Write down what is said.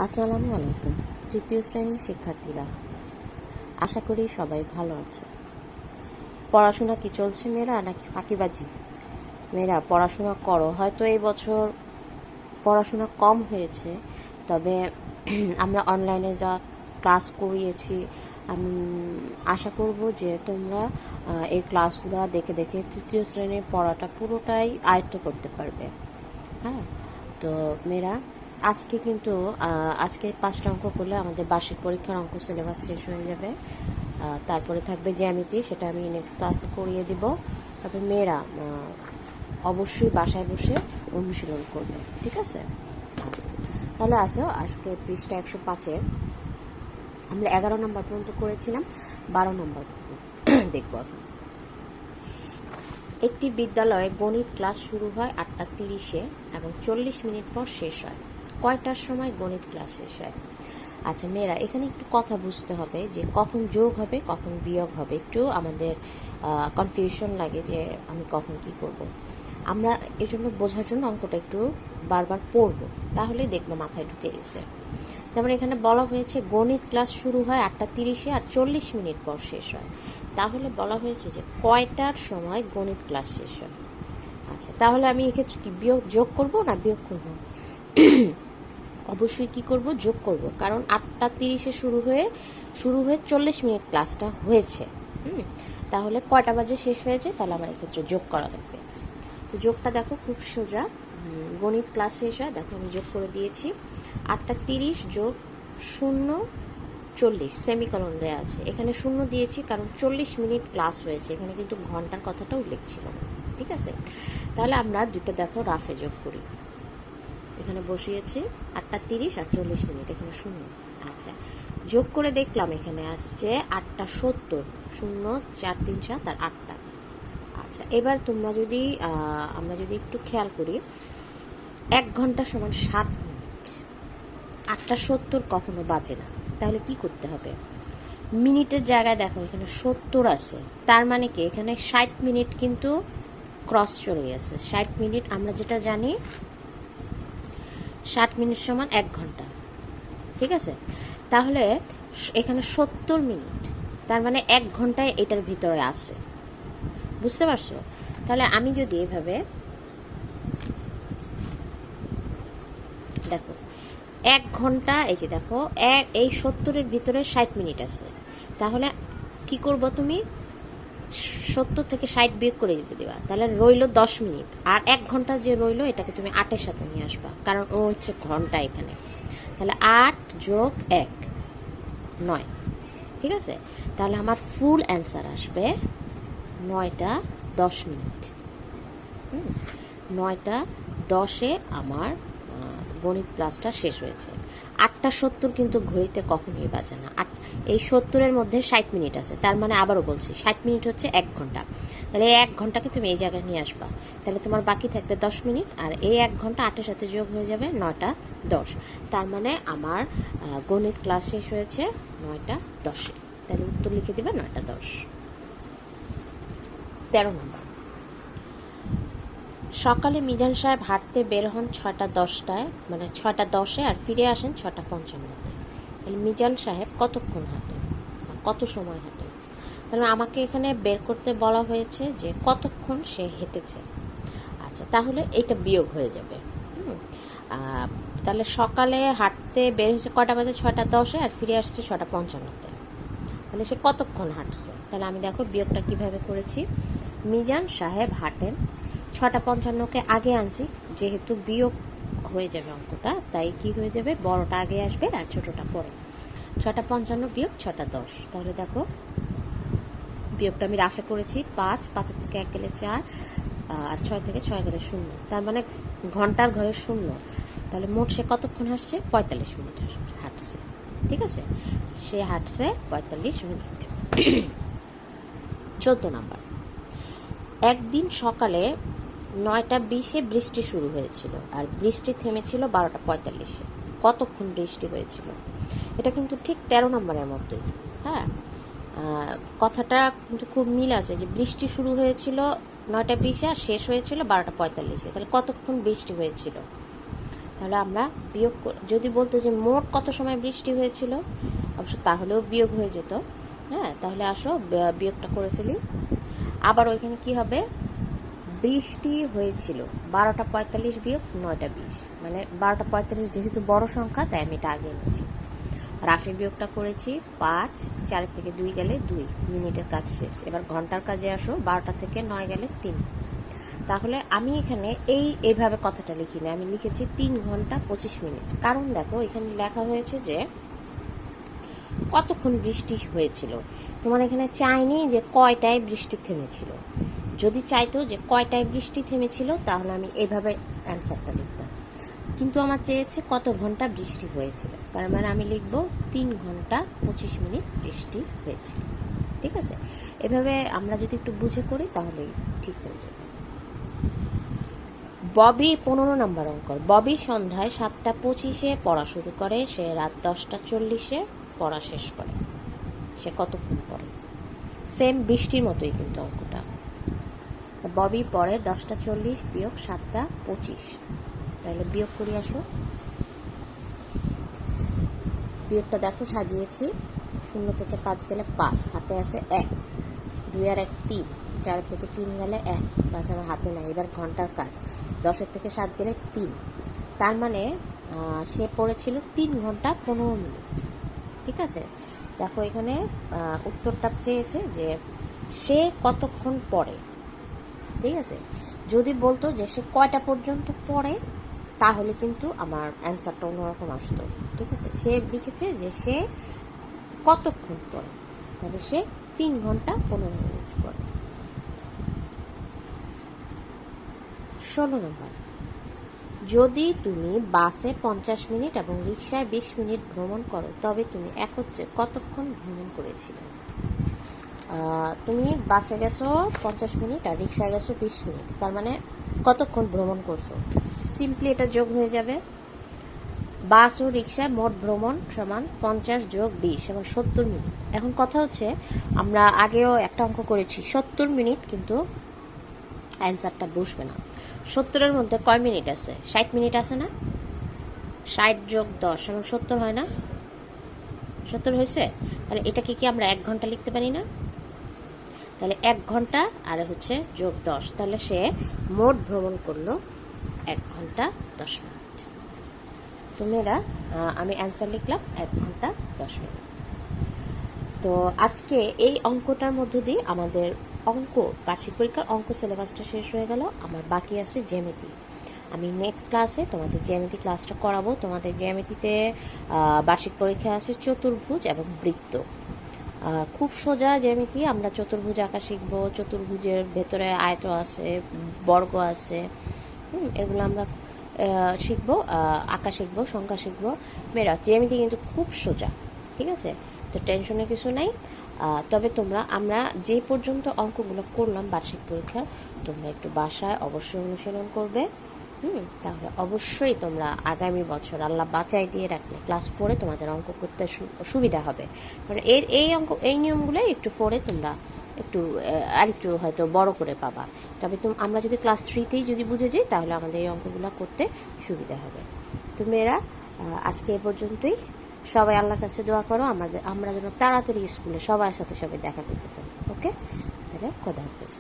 আসসালামু আলাইকুম। তৃতীয় শ্রেণীর শিক্ষার্থীরা, আশা করি সবাই ভালো আছো। পড়াশোনা কি চলছে মেয়েরা, নাকি ফাঁকিবাজি? মেয়েরা পড়াশোনা করো। হয়তো এই বছর পড়াশোনা কম হয়েছে, তবে আমরা অনলাইনে যা ক্লাস করিয়েছি, আমি আশা করব যে তোমরা এই ক্লাসগুলো দেখে দেখে তৃতীয় শ্রেণীর পড়াটা পুরোটাই আয়ত্ত করতে পারবে। হ্যাঁ, তো মেয়েরা আজকে কিন্তু আজকে 5টা অঙ্ক করলে আমাদের বার্ষিক পরীক্ষার অঙ্ক সিলেবাস শেষ হয়ে যাবে। তারপরে থাকবে জ্যামিতি, সেটা আমি নেক্সট ক্লাসে করিয়ে দিব। তবে মেয়েরা অবশ্যই বাসায় বসে অনুশীলন করবে, ঠিক আছে? আচ্ছা, তাহলে আসো, আজকে পৃষ্ঠা 105-এর আমরা 11 নম্বর পর্যন্ত করেছিলাম, 12 নম্বর দেখব এখন। একটি বিদ্যালয়ে গণিত ক্লাস শুরু হয় 8:30-এ এবং 40 মিনিট পর শেষ হয়। কয়টার সময় গণিত ক্লাস শেষ হয়? আচ্ছা মেয়েরা, এখানে একটু কথা বুঝতে হবে যে কখন যোগ হবে কখন বিয়োগ হবে। একটু আমাদের কনফিউশন লাগে যে আমি কখন কি করব। আমরা এই জন্য বোঝার জন্য অঙ্কটা একটু বারবার পড়ব, তাহলেই দেখবো মাথায় ঢুকে গেছে। যেমন এখানে বলা হয়েছে গণিত ক্লাস শুরু হয় 8:30-এ আর 40 মিনিট পর শেষ হয়। তাহলে বলা হয়েছে যে কয়টার সময় গণিত ক্লাস শেষ হয়। আচ্ছা, তাহলে আমি এক্ষেত্রে কি যোগ করব না বিয়োগ করব? অবশ্যই কি করব, যোগ করব, কারণ 8:30-এ শুরু হয়ে 40 মিনিট ক্লাসটা হয়েছে। তাহলে কয়টা বাজে শেষ হয়েছে, তাহলে আমার এক্ষেত্রে যোগ করা লাগবে। তো যোগটা দেখো খুব সোজা, গণিত ক্লাস শেষ হয়, দেখো আমি যোগ করে দিয়েছি। 8:30 যোগ 0:40 সেমিকলন দেওয়া আছে, এখানে 0 দিয়েছি কারণ 40 মিনিট ক্লাস হয়েছে, এখানে কিন্তু ঘন্টার কথাটা উল্লেখ ছিল না, ঠিক আছে? তাহলে আমরা দুটো দেখো রাফে যোগ করি। এখানে বসিয়েছি 8:30 আর 40 মিনিট, এখানে 0। আচ্ছা, যোগ করে দেখলাম এখানে আসছে 8:70, 0 4 3 7 আর 8টা। আচ্ছা, এবার তোমরা যদি আমরা যদি একটু খেয়াল করি, 1 ঘন্টা সমান 60 মিনিট। 8:70 কখনো বাজে না, তাহলে কি করতে হবে? মিনিটের জায়গায় দেখো এখানে 70 আছে, তার মানে কি এখানে 60 মিনিট কিন্তু ক্রস চলে গেছে। 60 মিনিট আমরা যেটা জানি, 60 মিনিট সমান 1 ঘন্টা, ঠিক আছে? তাহলে এখানে 70 মিনিট, তার মানে 1 ঘন্টায় এটার ভিতরে আছে, বুঝতে পারছো? তাহলে আমি যদি এভাবে দেখো 1 ঘন্টা, এই যে দেখো এই 70-এর ভিতরে 60 মিনিট আছে, তাহলে কি করব, তুমি 70 থেকে 60 বিয়োগ করে দিবা, তাহলে রইল 10 মিনিট। আর 1 ঘন্টা যে রইল এটাকে তুমি 8-এর সাথে নিয়ে আসবা, কারণ ও হচ্ছে ঘন্টা এখানে। তাহলে 8 যোগ 1 9, ঠিক আছে? তাহলে আমার ফুল অ্যান্সার আসবে 9টা 10 মিনিট। 9টা 10-এ আমার গণিত ক্লাসটা শেষ হয়েছে। 8:70 কিন্তু ঘড়িতে কখনোই বাজে না। এই 70-এর মধ্যে 60 মিনিট আছে, তার মানে আবারও বলছি 60 মিনিট হচ্ছে 1 ঘন্টা। তাহলে এই 1 ঘন্টাকে তুমি এই জায়গায় নিয়ে আসবা, তাহলে তোমার বাকি থাকবে 10 মিনিট, আর এই 1 ঘন্টা 8-এর সাথে যোগ হয়ে যাবে 9টা 10। তার মানে আমার গণিত ক্লাস শেষ হয়েছে 9টা 10-এ। তাহলে উত্তর লিখে দিবে 9টা 10। 13 নম্বর, সকালে মিজান সাহেব হাঁটতে বের হন 6টা 10টায়, মানে 6টা 10-এ, আর ফিরে আসেন 6টা 55-তে। তাহলে মিজান সাহেব কতক্ষণ হাঁটেন, কত সময় হাঁটেন? তাহলে আমাকে এখানে বের করতে বলা হয়েছে যে কতক্ষণ সে হেঁটেছে। আচ্ছা, তাহলে এটা বিয়োগ হয়ে যাবে। তাহলে সকালে হাঁটতে বের হয়েছে কটা বাজে, 6টা 10-এ, আর ফিরে আসছে 6টা 55-তে। তাহলে সে কতক্ষণ হাঁটছে? তাহলে আমি দেখো বিয়োগটা কিভাবে করেছি। মিজান সাহেব হাঁটেন, 6টা 55-কে আগে আনছি, যেহেতু বিয়োগ হয়ে যাবে অঙ্কটা, তাই কি হয়ে যাবে, বড়টা আগে আসবে আর ছোটটা পরে। 6টা 55 বিয়োগ 6টা 10, তাহলে দেখো বিয়োগটা আমি রাফে করেছি। 5 থেকে 1 গেলে 4, আর 6 থেকে 6 গেলে 0, তার মানে ঘন্টার ঘরে 0। তাহলে মোট সে কতক্ষণ হাঁটছে, 45 মিনিট হাঁটছে, ঠিক আছে? সে হাঁটছে 45 মিনিট। 14 নাম্বার, একদিন সকালে 9টা 20-এ বৃষ্টি শুরু হয়েছিল আর বৃষ্টি থেমেছিল 12টা 45-এ। কতক্ষণ বৃষ্টি হয়েছিল? এটা কিন্তু ঠিক 13 নম্বরের মতোই। হ্যাঁ, কথাটা কিন্তু খুব মিল আছে, যে বৃষ্টি শুরু হয়েছিল 9টা 20-এ আর শেষ হয়েছিল 12টা 45-এ। তাহলে কতক্ষণ বৃষ্টি হয়েছিল? তাহলে আমরা বিয়োগ যদি বলতো যে মোট কত সময় বৃষ্টি হয়েছিল, অবশ্য তাহলেও বিয়োগ হয়ে যেত। হ্যাঁ, তাহলে আসো বিয়োগটা করে ফেলি। আবার ওইখানে কি হবে, বৃষ্টি হয়েছিল 12:45 বিয়োগ 9:20, মানে 12:45 যেহেতু বড় সংখ্যা তাই আমি এটা আগে এনেছি। রাফি বিয়োগটা করেছি 5, 4 থেকে 2 গেলে 2, মিনিটের কাজ শেষ। এবার ঘন্টার কাজে আসো, 12টা থেকে 9 গেলে 3। তাহলে আমি এখানে এইভাবে কথাটা লিখিনি, আমি লিখেছি 3 ঘন্টা 25 মিনিট। কারণ দেখো এখানে লেখা হয়েছে যে কতক্ষণ বৃষ্টি হয়েছিল, তোমার এখানে চাইনি যে কয়টায় বৃষ্টি থেমেছিল। যদি চাইতো যে কয়টায় বৃষ্টি থেমেছিল তাহলে আমি এইভাবে অ্যান্সারটা লিখতাম, কিন্তু আমার চেয়েছে কত ঘন্টা বৃষ্টি হয়েছিল, তার মানে আমি লিখব 3 ঘন্টা 25 মিনিট বৃষ্টি হয়েছিল। ঠিক আছে, এভাবে আমরা যদি একটু বুঝে করি তাহলে ঠিক হয়ে যাবে। ববি 15 নম্বর অঙ্ক। ববি সন্ধ্যায় 7:25 পড়া শুরু করে, সে রাত 10:40 পড়া শেষ করে। সে কতক্ষণ পড়ে? সেম বৃষ্টির মতোই কিন্তু অঙ্কটা। ববি পড়ে 10:40 বিয়োগ 7:25, তাহলে বিয়োগ করি আসো। বিয়োগটা দেখো সাজিয়েছি, 0 থেকে 5 গেলে 5, হাতে আছে 1, 2 আর 1 3, 4 থেকে 3 গেলে 1, 5 আমার হাতে নাই। এবার ঘন্টার কাজ, 10 থেকে 7 গেলে 3, তার মানে সে পড়েছিল 3 ঘন্টা 15 মিনিট। ঠিক আছে, দেখো এখানে উত্তরটা চেয়েছে যে সে কতক্ষণ পড়ে। ঠিক আছে, যদি বলতো যে সে কয়টা পর্যন্ত পড়ে তাহলে কিন্তু আমার অ্যান্সারটা অন্যরকম আসতো। ঠিক আছে, সে লিখেছে যে সে কতক্ষণ পড়ে, তাহলে সে 3 ঘন্টা 15 মিনিট পড়ে। 16 নম্বর। যদি তুমি বাসে 50 মিনিট এবং রিক্সায় 20 মিনিট ভ্রমণ করো তবে তুমি একত্রে কতক্ষণ ভ্রমণ করেছিলে? তুমি বাসে গেছো 50 মিনিট আর রিক্সায় গেছো 20 মিনিট, তার মানে কতক্ষণ ভ্রমণ করছো? সিম্পলি এটা যোগ হয়ে যাবে, বাস ও রিক্সায় মোট ভ্রমণ সমান 50 যোগ 20 সমান 70 মিনিট। এখন কথা হচ্ছে আমরা আগেও একটা অঙ্ক করেছি 70 মিনিট, কিন্তু অ্যান্সারটা বসবে না। 70-এর মধ্যে কয় মিনিট আছে? 60 মিনিট আছে না? 60 যোগ 10 সমান 70 হয় না? 70 হয়েছে? তাহলে এটাকে কি আমরা 1 ঘন্টা লিখতে পারি না? তাহলে 1 ঘন্টা আর হচ্ছে যোগ 10, তাহলে সে মোট ভ্রমণ করলো 1 ঘন্টা 10 মিনিট। তোমরা আমি অ্যান্সার লিখলাম 1 ঘন্টা 10 মিনিট। তো আজকে এই অঙ্কটার মধ্য দিয়ে আমাদের বার্ষিক পরীক্ষার অঙ্ক সিলেবাসটা শেষ হয়ে গেল। আমার বাকি আছে জ্যামিতি। আমি নেক্সট ক্লাসে তোমাদের জ্যামিতি ক্লাসটা করাবো। তোমাদের জ্যামিতিতে বার্ষিক পরীক্ষা আছে চতুর্ভুজ এবং বৃত্ত। খুব সোজা জ্যামিতি, আমরা চতুর্ভুজ আঁকা শিখবো। চতুর্ভুজের ভেতরে আয়ত আছে, বর্গ আছে, এগুলো আমরা শিখবো, আঁকা শিখবো, সংখ্যা শিখবো। মেয়েরা জ্যামিতি কিন্তু খুব সোজা। ঠিক আছে, তো টেনশনের কিছু নাই। তবে আমরা যে পর্যন্ত অঙ্কগুলো করলাম বার্ষিক পরীক্ষা, তোমরা একটু বাসায় অবশ্যই অনুশীলন করবে। তাহলে অবশ্যই তোমরা আগামী বছর আল্লাহ বাঁচাই দিয়ে রাখলে ক্লাস 4-এ তোমাদের অঙ্ক করতে সুবিধা হবে। মানে এই নিয়মগুলো একটু 4-এ তোমরা একটু আরেকটু হয়তো বড় করে পাবা। তবে আমরা যদি ক্লাস 3-তেই যদি বুঝে যাই তাহলে আমাদের এই অঙ্কগুলো করতে সুবিধা হবে। তোমরা আজকে এ পর্যন্তই। সবাই আল্লাহর কাছে দোয়া করো আমরা যেন তাড়াতাড়ি স্কুলে সবার সাথে দেখা করতে পারি। ওকে, তাহলে খোদা হাফেজ।